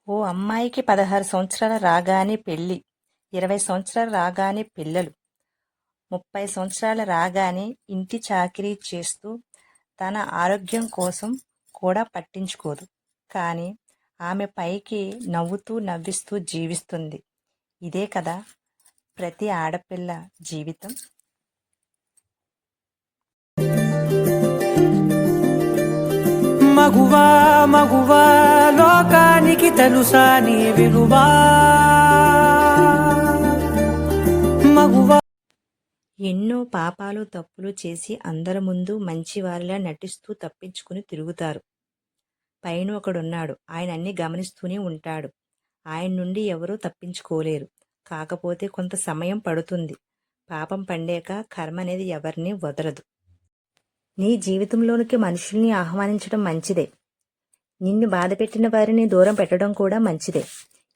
ఓ అమ్మాయికి 16 సంవత్సరాలు రాగానే పెళ్ళి, 20 సంవత్సరాలు రాగానే పిల్లలు, 30 సంవత్సరాలు రాగానే ఇంటి చాకిరీ చేస్తూ తన ఆరోగ్యం కోసం కూడా పట్టించుకోదు. కానీ ఆమె పైకి నవ్వుతూ నవ్విస్తూ జీవిస్తుంది. ఇదే కదా ప్రతి ఆడపిల్ల జీవితం. మగువా మగువా లోకానికి తెలుసా నీ విలువా మగువా. ఎన్నో పాపాలు తప్పులు చేసి అందరి ముందు మంచివారిలా నటిస్తూ తప్పించుకుని తిరుగుతారు. పైన ఒకడున్నాడు, ఆయన అన్ని గమనిస్తూనే ఉంటాడు. ఆయన నుండి ఎవరూ తప్పించుకోలేరు. కాకపోతే కొంత సమయం పడుతుంది. పాపం పండాక కర్మ అనేది ఎవరిని వదలదు. నీ జీవితంలోనికి మనుషుల్ని ఆహ్వానించడం మంచిదే. నిన్ను బాధపెట్టిన వారిని దూరం పెట్టడం కూడా మంచిదే.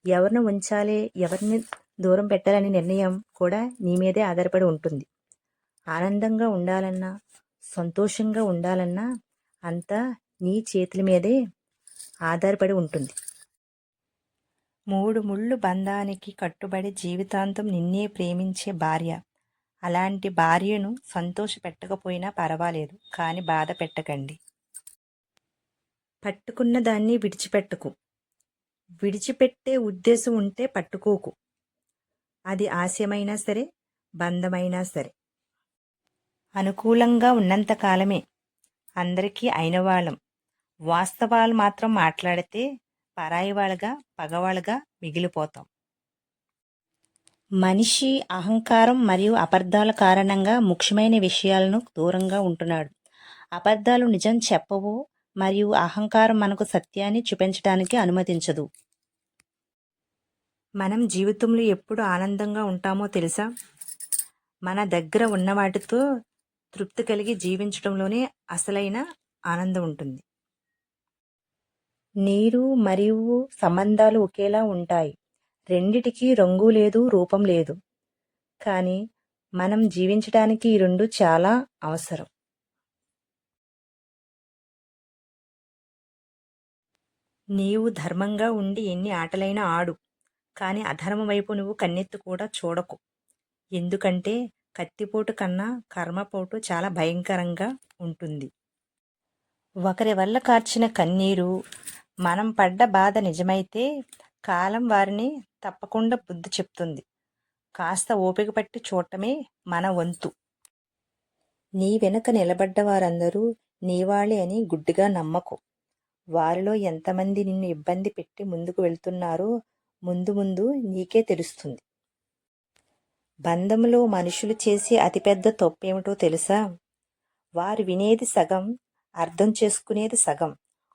ఎవరిని ఉంచాలి, ఎవరిని దూరం పెట్టాలనే నిర్ణయం కూడా నీ మీదే ఆధారపడి ఉంటుంది. ఆనందంగా ఉండాలన్నా, సంతోషంగా ఉండాలన్నా అంతా నీ చేతుల మీదే ఆధారపడి ఉంటుంది. 3 ముళ్ళు బంధానికి కట్టుబడి జీవితాంతం నిన్నే ప్రేమించే భార్య. అలాంటి భార్యను సంతోష పెట్టకపోయినా పర్వాలేదు, కానీ బాధ పెట్టకండి. పట్టుకున్న దాన్ని విడిచిపెట్టకు. విడిచిపెట్టే ఉద్దేశం ఉంటే పట్టుకోకు. అది ఆశయమైనా సరే, బంధమైనా సరే. అనుకూలంగా ఉన్నంతకాలమే అందరికీ అయినవాళ్ళం. వాస్తవాలు మాత్రం మాట్లాడితే పరాయి వాళ్ళగా, పగవాళ్ళగా మిగిలిపోతాం. మనిషి అహంకారం మరియు అబద్ధాల కారణంగా ముఖ్యమైన విషయాలను దూరంగా ఉంటున్నాడు. అబద్ధాలు నిజం చెప్పవు మరియు అహంకారం మనకు సత్యాన్ని చూపించడానికి అనుమతించదు. మనం జీవితంలో ఎప్పుడు ఆనందంగా ఉంటామో తెలుసా? మన దగ్గర ఉన్న వాటితో తృప్తి కలిగి జీవించడంలోనే అసలైన ఆనందం ఉంటుంది. నీరు మరియు సంబంధాలు ఒకేలా ఉంటాయి. రెండిటికి రంగు లేదు, రూపం లేదు. కానీ మనం జీవించడానికి ఈ రెండు చాలా అవసరం. నీవు ధర్మంగా ఉండి ఎన్ని ఆటలైనా ఆడు, కానీ అధర్మం వైపు నువ్వు కన్నెత్తి కూడా చూడకు. ఎందుకంటే కత్తిపోటు కన్నా కర్మపోటు చాలా భయంకరంగా ఉంటుంది. ఒకరి వల్ల కార్చిన కన్నీరు, మనం పడ్డ బాధ నిజమైతే కాలం వారిని తప్పకుండా బుద్ధి చెప్తుంది. కాస్త ఓపిక పట్టి చూడటమే మన వంతు. నీ వెనుక నిలబడ్డ వారందరూ నీవాళ్ళే అని గుడ్డిగా నమ్మకు. వారిలో ఎంతమంది నిన్ను ఇబ్బంది పెట్టి ముందుకు వెళ్తున్నారో ముందు ముందు నీకే తెలుస్తుంది. బంధంలో మనుషులు చేసే అతిపెద్ద తప్పేమిటో తెలుసా? వారు వినేది సగం, అర్థం చేసుకునేది సగం,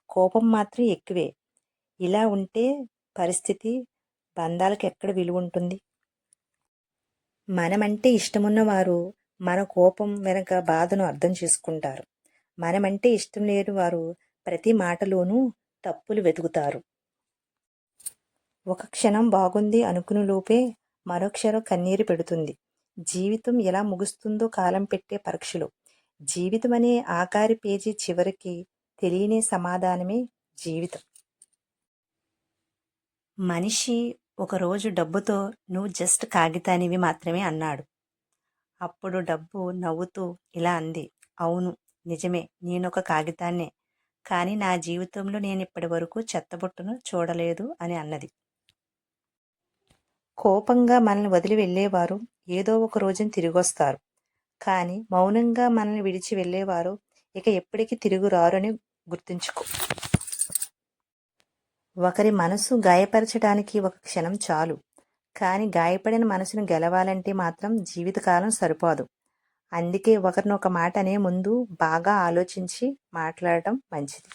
కోపం మాత్రం ఎక్కువే. ఇలా ఉంటే పరిస్థితి బంధాలకు ఎక్కడ విలువ ఉంటుంది? మనమంటే ఇష్టమున్న వారు మన కోపం వెనక బాధను అర్థం చేసుకుంటారు. మనమంటే ఇష్టం లేని వారు ప్రతి మాటలోనూ తప్పులు వెతుకుతారు. ఒక క్షణం బాగుంది అనుకునే లోపే మరో క్షణం కన్నీరు పెడుతుంది. జీవితం ఎలా ముగుస్తుందో కాలం పెట్టే పరీక్షలు. జీవితం అనే ఆఖరి పేజీ చివరికి తెలియని సమాధానమే జీవితం. మనిషి ఒకరోజు డబ్బుతో నువ్వు జస్ట్ కాగితానివి మాత్రమే అన్నాడు. అప్పుడు డబ్బు నవ్వుతూ ఇలా అంది, అవును నిజమే, నేనొక కాగితాన్నే, కానీ నా జీవితంలో నేను ఇప్పటి వరకు చెత్తబుట్టను చూడలేదు అని అన్నది. కోపంగా మనల్ని వదిలి వెళ్ళేవారు ఏదో ఒక రోజున తిరిగొస్తారు. కానీ మౌనంగా మనల్ని విడిచి వెళ్ళేవారు ఇక ఎప్పటికీ తిరిగి రారు అని గుర్తుంచుకో. ఒకరి మనసు గాయపరచడానికి ఒక క్షణం చాలు, కానీ గాయపడిన మనసును గెలవాలంటే మాత్రం జీవితకాలం సరిపోదు. అందుకే ఒకరినొక మాట అనే ముందు బాగా ఆలోచించి మాట్లాడటం మంచిది.